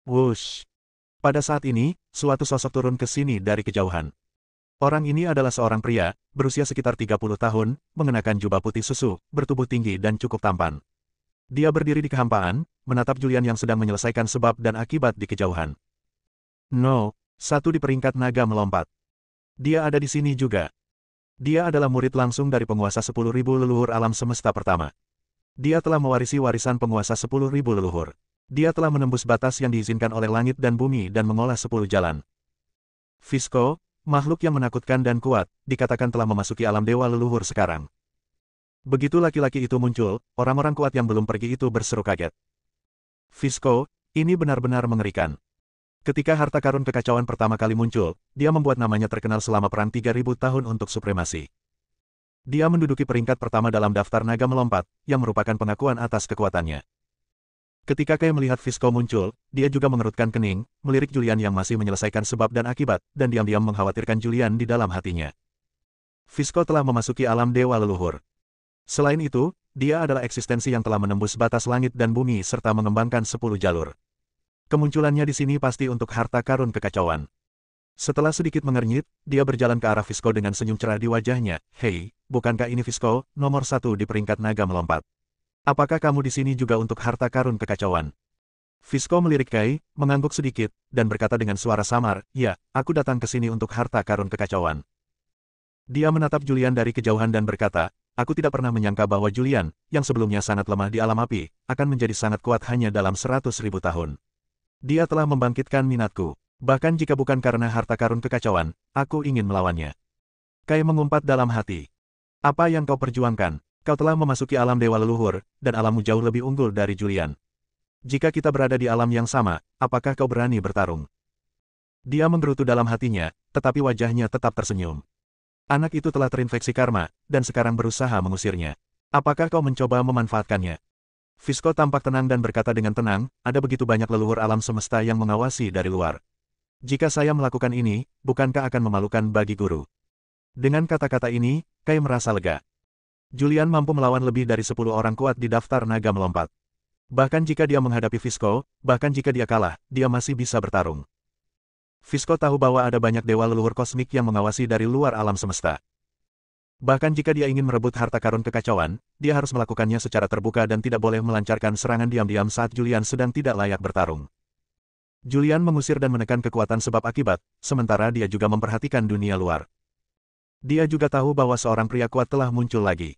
[SPEAKER 1] Wush! Pada saat ini, suatu sosok turun ke sini dari kejauhan. Orang ini adalah seorang pria, berusia sekitar 30 tahun, mengenakan jubah putih susu, bertubuh tinggi dan cukup tampan. Dia berdiri di kehampaan, menatap Julian yang sedang menyelesaikan sebab dan akibat di kejauhan. No, satu di peringkat naga melompat. Dia ada di sini juga. Dia adalah murid langsung dari penguasa 10.000 leluhur alam semesta pertama. Dia telah mewarisi warisan penguasa 10.000 leluhur. Dia telah menembus batas yang diizinkan oleh langit dan bumi dan mengolah 10 jalan. Fisco, makhluk yang menakutkan dan kuat, dikatakan telah memasuki alam dewa leluhur sekarang. Begitu laki-laki itu muncul, orang-orang kuat yang belum pergi itu berseru kaget. Fisco, ini benar-benar mengerikan. Ketika harta karun kekacauan pertama kali muncul, dia membuat namanya terkenal selama perang 3.000 tahun untuk supremasi. Dia menduduki peringkat pertama dalam daftar naga melompat, yang merupakan pengakuan atas kekuatannya. Ketika Kai melihat Fisco muncul, dia juga mengerutkan kening, melirik Julian yang masih menyelesaikan sebab dan akibat, dan diam-diam mengkhawatirkan Julian di dalam hatinya. Fisco telah memasuki alam dewa leluhur. Selain itu, dia adalah eksistensi yang telah menembus batas langit dan bumi serta mengembangkan 10 jalur. Kemunculannya di sini pasti untuk harta karun kekacauan. Setelah sedikit mengernyit, dia berjalan ke arah Fisco dengan senyum cerah di wajahnya. Hei, bukankah ini Fisco, nomor 1 di peringkat naga melompat? Apakah kamu di sini juga untuk harta karun kekacauan? Fisco melirik Kai, mengangguk sedikit, dan berkata dengan suara samar, ya, aku datang ke sini untuk harta karun kekacauan. Dia menatap Julian dari kejauhan dan berkata, aku tidak pernah menyangka bahwa Julian, yang sebelumnya sangat lemah di alam api, akan menjadi sangat kuat hanya dalam 100.000 tahun. Dia telah membangkitkan minatku. Bahkan jika bukan karena harta karun kekacauan, aku ingin melawannya. Kai mengumpat dalam hati. Apa yang kau perjuangkan? Kau telah memasuki alam dewa leluhur, dan alammu jauh lebih unggul dari Julian. Jika kita berada di alam yang sama, apakah kau berani bertarung? Dia menggerutu dalam hatinya, tetapi wajahnya tetap tersenyum. Anak itu telah terinfeksi karma, dan sekarang berusaha mengusirnya. Apakah kau mencoba memanfaatkannya? Fisco tampak tenang dan berkata dengan tenang, ada begitu banyak leluhur alam semesta yang mengawasi dari luar. Jika saya melakukan ini, bukankah akan memalukan bagi guru? Dengan kata-kata ini, Kai merasa lega. Julian mampu melawan lebih dari 10 orang kuat di daftar naga melompat. Bahkan jika dia menghadapi Fisco, bahkan jika dia kalah, dia masih bisa bertarung. Fisco tahu bahwa ada banyak dewa leluhur kosmik yang mengawasi dari luar alam semesta. Bahkan jika dia ingin merebut harta karun kekacauan, dia harus melakukannya secara terbuka dan tidak boleh melancarkan serangan diam-diam saat Julian sedang tidak layak bertarung. Julian mengusir dan menekan kekuatan sebab akibat, sementara dia juga memperhatikan dunia luar. Dia juga tahu bahwa seorang pria kuat telah muncul lagi.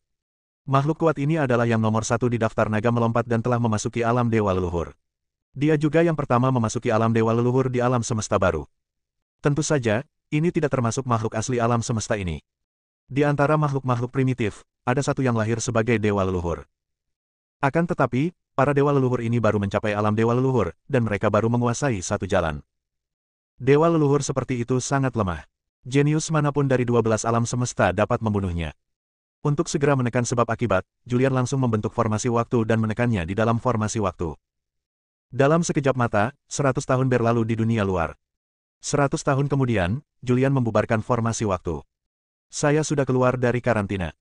[SPEAKER 1] Makhluk kuat ini adalah yang nomor 1 di daftar naga melompat dan telah memasuki alam dewa leluhur. Dia juga yang pertama memasuki alam dewa leluhur di alam semesta baru. Tentu saja, ini tidak termasuk makhluk asli alam semesta ini. Di antara makhluk-makhluk primitif, ada satu yang lahir sebagai dewa leluhur. Akan tetapi, para dewa leluhur ini baru mencapai alam dewa leluhur, dan mereka baru menguasai satu jalan. Dewa leluhur seperti itu sangat lemah. Jenius manapun dari 12 alam semesta dapat membunuhnya. Untuk segera menekan sebab akibat, Julian langsung membentuk formasi waktu dan menekannya di dalam formasi waktu. Dalam sekejap mata, 100 tahun berlalu di dunia luar. 100 tahun kemudian, Julian membubarkan formasi waktu. Saya sudah keluar dari karantina.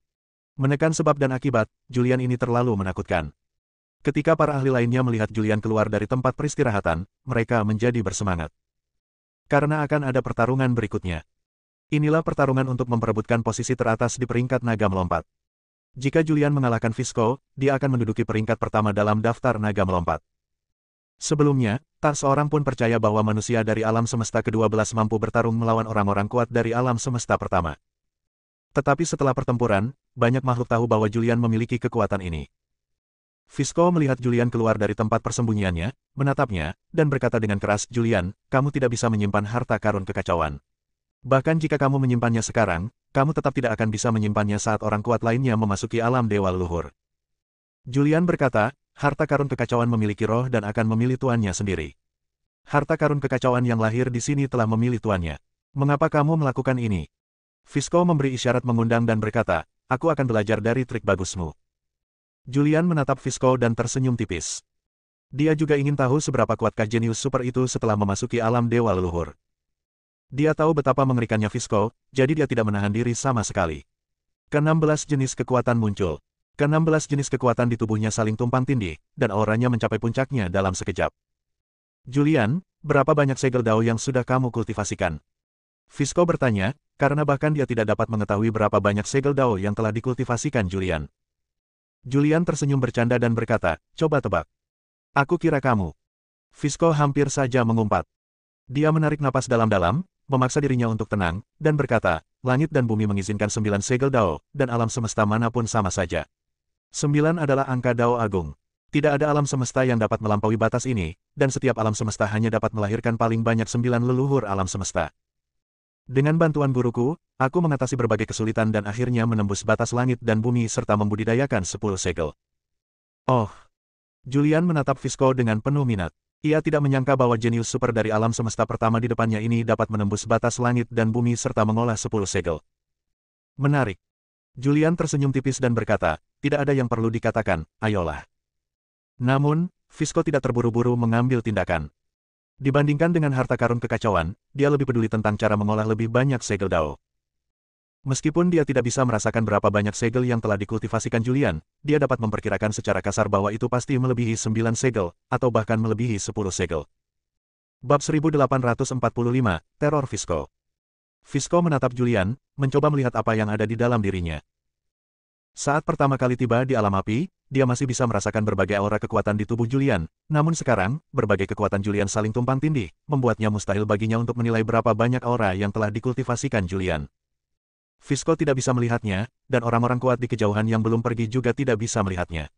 [SPEAKER 1] Menekan sebab dan akibat, Julian ini terlalu menakutkan. Ketika para ahli lainnya melihat Julian keluar dari tempat peristirahatan, mereka menjadi bersemangat. Karena akan ada pertarungan berikutnya. Inilah pertarungan untuk memperebutkan posisi teratas di peringkat naga melompat. Jika Julian mengalahkan Fisco, dia akan menduduki peringkat pertama dalam daftar naga melompat. Sebelumnya, tak seorang pun percaya bahwa manusia dari alam semesta ke-12 mampu bertarung melawan orang-orang kuat dari alam semesta pertama. Tetapi setelah pertempuran, banyak makhluk tahu bahwa Julian memiliki kekuatan ini. Fisco melihat Julian keluar dari tempat persembunyiannya, menatapnya, dan berkata dengan keras, "Julian, kamu tidak bisa menyimpan harta karun kekacauan. Bahkan jika kamu menyimpannya sekarang, kamu tetap tidak akan bisa menyimpannya saat orang kuat lainnya memasuki alam dewa leluhur." Julian berkata, "Harta karun kekacauan memiliki roh dan akan memilih tuannya sendiri. Harta karun kekacauan yang lahir di sini telah memilih tuannya. Mengapa kamu melakukan ini?" Fisco memberi isyarat mengundang dan berkata, "Aku akan belajar dari trik bagusmu." Julian menatap Fisco dan tersenyum tipis. Dia juga ingin tahu seberapa kuatkah jenius super itu setelah memasuki alam dewa leluhur. Dia tahu betapa mengerikannya Fisco, jadi dia tidak menahan diri sama sekali. Ke-16 jenis kekuatan muncul. Ke-16 jenis kekuatan di tubuhnya saling tumpang tindih, dan auranya mencapai puncaknya dalam sekejap. "Julian, berapa banyak segel dao yang sudah kamu kultivasikan?" Fisco bertanya, karena bahkan dia tidak dapat mengetahui berapa banyak segel dao yang telah dikultivasikan Julian. Julian tersenyum bercanda dan berkata, "Coba tebak." "Aku kira kamu." Fisco hampir saja mengumpat. Dia menarik napas dalam-dalam, memaksa dirinya untuk tenang, dan berkata, "Langit dan bumi mengizinkan 9 segel dao, dan alam semesta manapun sama saja. 9 adalah angka dao agung. Tidak ada alam semesta yang dapat melampaui batas ini, dan setiap alam semesta hanya dapat melahirkan paling banyak 9 leluhur alam semesta. Dengan bantuan guruku, aku mengatasi berbagai kesulitan dan akhirnya menembus batas langit dan bumi serta membudidayakan 10 segel." "Oh." Julian menatap Fisco dengan penuh minat. Ia tidak menyangka bahwa jenius super dari alam semesta pertama di depannya ini dapat menembus batas langit dan bumi serta mengolah 10 segel. "Menarik." Julian tersenyum tipis dan berkata, "Tidak ada yang perlu dikatakan, ayolah." Namun, Fisco tidak terburu-buru mengambil tindakan. Dibandingkan dengan harta karun kekacauan, dia lebih peduli tentang cara mengolah lebih banyak segel dao. Meskipun dia tidak bisa merasakan berapa banyak segel yang telah dikultivasikan Julian, dia dapat memperkirakan secara kasar bahwa itu pasti melebihi 9 segel, atau bahkan melebihi 10 segel. Bab 1845, Teror Fisco. Fisco menatap Julian, mencoba melihat apa yang ada di dalam dirinya. Saat pertama kali tiba di alam api, dia masih bisa merasakan berbagai aura kekuatan di tubuh Julian, namun sekarang, berbagai kekuatan Julian saling tumpang tindih, membuatnya mustahil baginya untuk menilai berapa banyak aura yang telah dikultivasikan Julian. Fisco tidak bisa melihatnya, dan orang-orang kuat di kejauhan yang belum pergi juga tidak bisa melihatnya.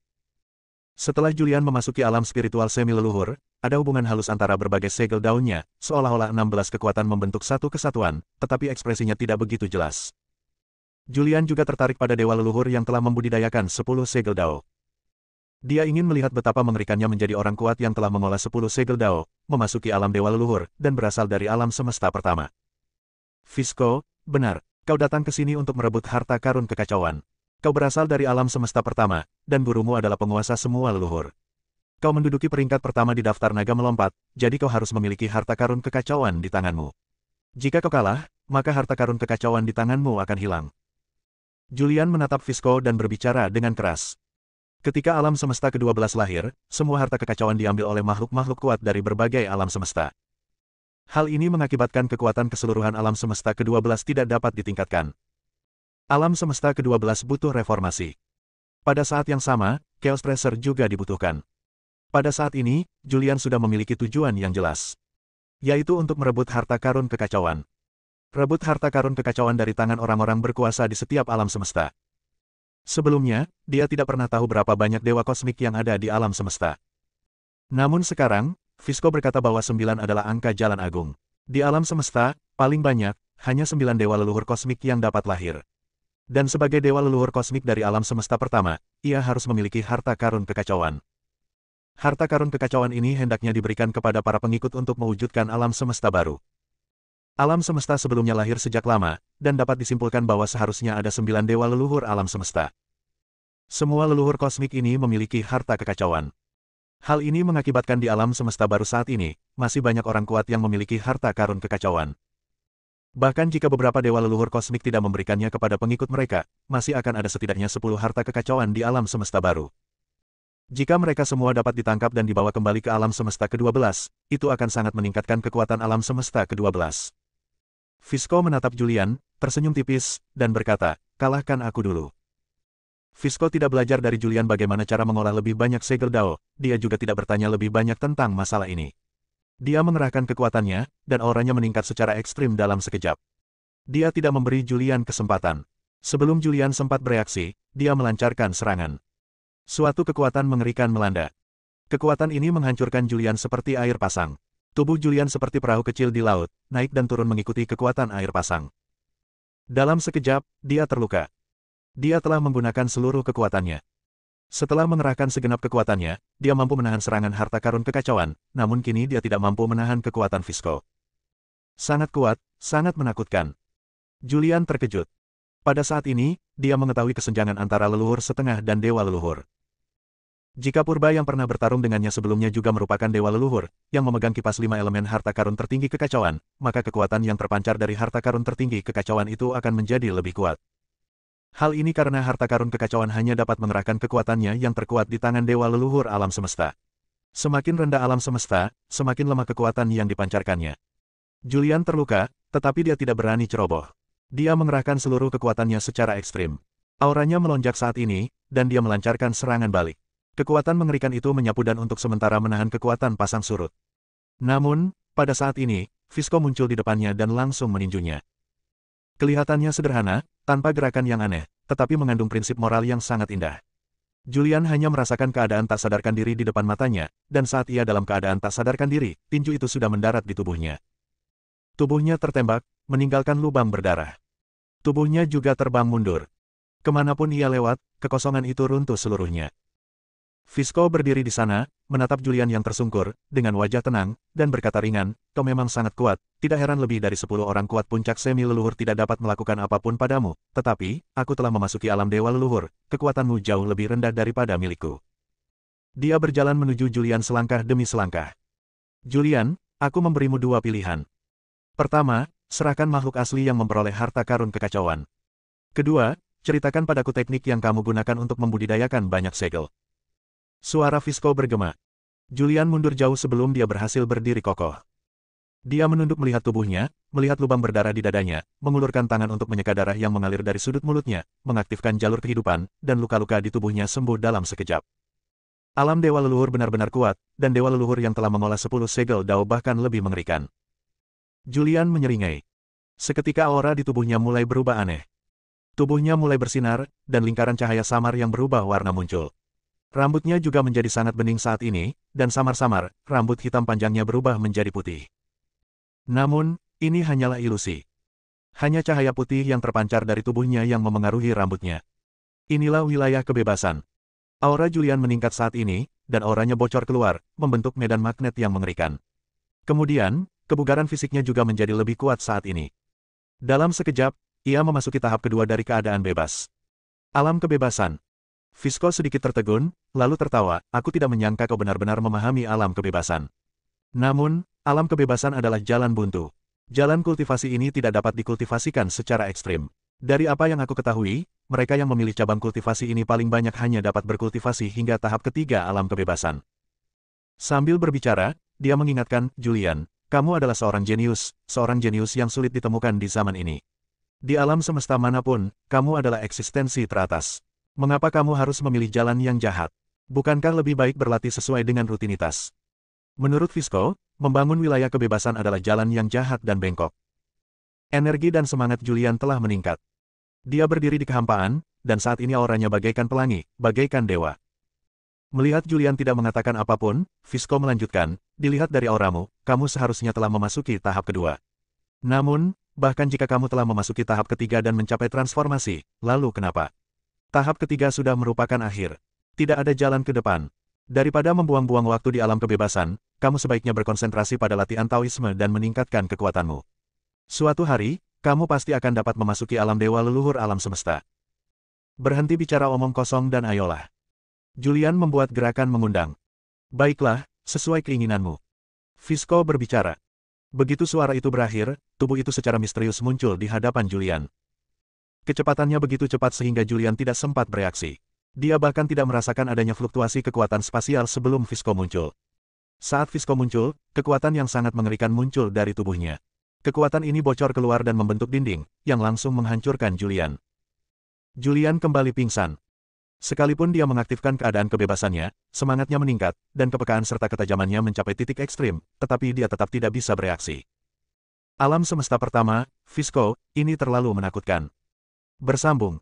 [SPEAKER 1] Setelah Julian memasuki alam spiritual semi-leluhur, ada hubungan halus antara berbagai segel daunnya, seolah-olah 16 kekuatan membentuk satu kesatuan, tetapi ekspresinya tidak begitu jelas. Julian juga tertarik pada dewa leluhur yang telah membudidayakan 10 segel dao. Dia ingin melihat betapa mengerikannya menjadi orang kuat yang telah mengolah 10 segel dao, memasuki alam dewa leluhur, dan berasal dari alam semesta pertama. "Fisco, benar, kau datang ke sini untuk merebut harta karun kekacauan. Kau berasal dari alam semesta pertama, dan gurumu adalah penguasa semua leluhur. Kau menduduki peringkat pertama di daftar naga melompat, jadi kau harus memiliki harta karun kekacauan di tanganmu. Jika kau kalah, maka harta karun kekacauan di tanganmu akan hilang." Julian menatap Fisco dan berbicara dengan keras. Ketika alam semesta ke-12 lahir, semua harta kekacauan diambil oleh makhluk-makhluk kuat dari berbagai alam semesta. Hal ini mengakibatkan kekuatan keseluruhan alam semesta ke-12 tidak dapat ditingkatkan. Alam semesta ke-12 butuh reformasi. Pada saat yang sama, Chaos Tracer juga dibutuhkan. Pada saat ini, Julian sudah memiliki tujuan yang jelas, yaitu untuk merebut harta karun kekacauan. Rebut harta karun kekacauan dari tangan orang-orang berkuasa di setiap alam semesta. Sebelumnya, dia tidak pernah tahu berapa banyak dewa kosmik yang ada di alam semesta. Namun sekarang, Fisco berkata bahwa 9 adalah angka jalan agung. Di alam semesta, paling banyak, hanya 9 dewa leluhur kosmik yang dapat lahir. Dan sebagai dewa leluhur kosmik dari alam semesta pertama, ia harus memiliki harta karun kekacauan. Harta karun kekacauan ini hendaknya diberikan kepada para pengikut untuk mewujudkan alam semesta baru. Alam semesta sebelumnya lahir sejak lama, dan dapat disimpulkan bahwa seharusnya ada 9 dewa leluhur alam semesta. Semua leluhur kosmik ini memiliki harta kekacauan. Hal ini mengakibatkan di alam semesta baru saat ini, masih banyak orang kuat yang memiliki harta karun kekacauan. Bahkan jika beberapa dewa leluhur kosmik tidak memberikannya kepada pengikut mereka, masih akan ada setidaknya 10 harta kekacauan di alam semesta baru. Jika mereka semua dapat ditangkap dan dibawa kembali ke alam semesta ke-12, itu akan sangat meningkatkan kekuatan alam semesta ke-12. Fisco menatap Julian, tersenyum tipis, dan berkata, kalahkan aku dulu. Fisco tidak belajar dari Julian bagaimana cara mengolah lebih banyak segel Dao, dia juga tidak bertanya lebih banyak tentang masalah ini. Dia mengerahkan kekuatannya, dan auranya meningkat secara ekstrim dalam sekejap. Dia tidak memberi Julian kesempatan. Sebelum Julian sempat bereaksi, dia melancarkan serangan. Suatu kekuatan mengerikan melanda. Kekuatan ini menghancurkan Julian seperti air pasang. Tubuh Julian seperti perahu kecil di laut, naik dan turun mengikuti kekuatan air pasang. Dalam sekejap, dia terluka. Dia telah menggunakan seluruh kekuatannya. Setelah mengerahkan segenap kekuatannya, dia mampu menahan serangan harta karun kekacauan, namun kini dia tidak mampu menahan kekuatan Fisco. Sangat kuat, sangat menakutkan. Julian terkejut. Pada saat ini, dia mengetahui kesenjangan antara leluhur setengah dan dewa leluhur. Jika purba yang pernah bertarung dengannya sebelumnya juga merupakan dewa leluhur, yang memegang kipas 5 elemen harta karun tertinggi kekacauan, maka kekuatan yang terpancar dari harta karun tertinggi kekacauan itu akan menjadi lebih kuat. Hal ini karena harta karun kekacauan hanya dapat mengerahkan kekuatannya yang terkuat di tangan dewa leluhur alam semesta. Semakin rendah alam semesta, semakin lemah kekuatan yang dipancarkannya. Julian terluka, tetapi dia tidak berani ceroboh. Dia mengerahkan seluruh kekuatannya secara ekstrim. Auranya melonjak saat ini, dan dia melancarkan serangan balik. Kekuatan mengerikan itu menyapu dan untuk sementara menahan kekuatan pasang surut. Namun, pada saat ini, Fisco muncul di depannya dan langsung meninjunya. Kelihatannya sederhana, tanpa gerakan yang aneh, tetapi mengandung prinsip moral yang sangat indah. Julian hanya merasakan keadaan tak sadarkan diri di depan matanya, dan saat ia dalam keadaan tak sadarkan diri, tinju itu sudah mendarat di tubuhnya. Tubuhnya tertembak, meninggalkan lubang berdarah. Tubuhnya juga terbang mundur. Kemanapun ia lewat, kekosongan itu runtuh seluruhnya. Fisco berdiri di sana, menatap Julian yang tersungkur, dengan wajah tenang, dan berkata ringan, kau memang sangat kuat, tidak heran lebih dari 10 orang kuat puncak semi leluhur tidak dapat melakukan apapun padamu, tetapi, aku telah memasuki alam dewa leluhur, kekuatanmu jauh lebih rendah daripada milikku. Dia berjalan menuju Julian selangkah demi selangkah. Julian, aku memberimu dua pilihan. Pertama, serahkan makhluk asli yang memperoleh harta karun kekacauan. Kedua, ceritakan padaku teknik yang kamu gunakan untuk membudidayakan banyak segel. Suara Fisco bergema. Julian mundur jauh sebelum dia berhasil berdiri kokoh. Dia menunduk melihat tubuhnya, melihat lubang berdarah di dadanya, mengulurkan tangan untuk menyeka darah yang mengalir dari sudut mulutnya, mengaktifkan jalur kehidupan, dan luka-luka di tubuhnya sembuh dalam sekejap. Alam dewa leluhur benar-benar kuat, dan dewa leluhur yang telah mengolah 10 segel Dao bahkan lebih mengerikan. Julian menyeringai. Seketika aura di tubuhnya mulai berubah aneh. Tubuhnya mulai bersinar, dan lingkaran cahaya samar yang berubah warna muncul. Rambutnya juga menjadi sangat bening saat ini, dan samar-samar, rambut hitam panjangnya berubah menjadi putih. Namun, ini hanyalah ilusi. Hanya cahaya putih yang terpancar dari tubuhnya yang memengaruhi rambutnya. Inilah wilayah kebebasan. Aura Julian meningkat saat ini, dan auranya bocor keluar, membentuk medan magnet yang mengerikan. Kemudian, kebugaran fisiknya juga menjadi lebih kuat saat ini. Dalam sekejap, ia memasuki tahap kedua dari keadaan bebas. Alam kebebasan. Fisco sedikit tertegun, lalu tertawa, aku tidak menyangka kau benar-benar memahami alam kebebasan. Namun, alam kebebasan adalah jalan buntu. Jalan kultivasi ini tidak dapat dikultivasikan secara ekstrim. Dari apa yang aku ketahui, mereka yang memilih cabang kultivasi ini paling banyak hanya dapat berkultivasi hingga tahap ketiga alam kebebasan. Sambil berbicara, dia mengingatkan, Julian, kamu adalah seorang jenius yang sulit ditemukan di zaman ini. Di alam semesta manapun, kamu adalah eksistensi teratas. Mengapa kamu harus memilih jalan yang jahat? Bukankah lebih baik berlatih sesuai dengan rutinitas? Menurut Fisco, membangun wilayah kebebasan adalah jalan yang jahat dan bengkok. Energi dan semangat Julian telah meningkat. Dia berdiri di kehampaan, dan saat ini auranya bagaikan pelangi, bagaikan dewa. Melihat Julian tidak mengatakan apapun, Fisco melanjutkan, dilihat dari auramu, kamu seharusnya telah memasuki tahap kedua. Namun, bahkan jika kamu telah memasuki tahap ketiga dan mencapai transformasi, lalu kenapa? Tahap ketiga sudah merupakan akhir. Tidak ada jalan ke depan. Daripada membuang-buang waktu di alam kebebasan, kamu sebaiknya berkonsentrasi pada latihan Taoisme dan meningkatkan kekuatanmu. Suatu hari, kamu pasti akan dapat memasuki alam dewa leluhur alam semesta. Berhenti bicara omong kosong dan ayolah. Julian membuat gerakan mengundang. Baiklah, sesuai keinginanmu. Fisco berbicara. Begitu suara itu berakhir, tubuh itu secara misterius muncul di hadapan Julian. Kecepatannya begitu cepat sehingga Julian tidak sempat bereaksi. Dia bahkan tidak merasakan adanya fluktuasi kekuatan spasial sebelum Fisco muncul. Saat Fisco muncul, kekuatan yang sangat mengerikan muncul dari tubuhnya. Kekuatan ini bocor keluar dan membentuk dinding, yang langsung menghancurkan Julian. Julian kembali pingsan. Sekalipun dia mengaktifkan keadaan kebebasannya, semangatnya meningkat, dan kepekaan serta ketajamannya mencapai titik ekstrim, tetapi dia tetap tidak bisa bereaksi. Alam semesta pertama, Visco, ini terlalu menakutkan. Bersambung.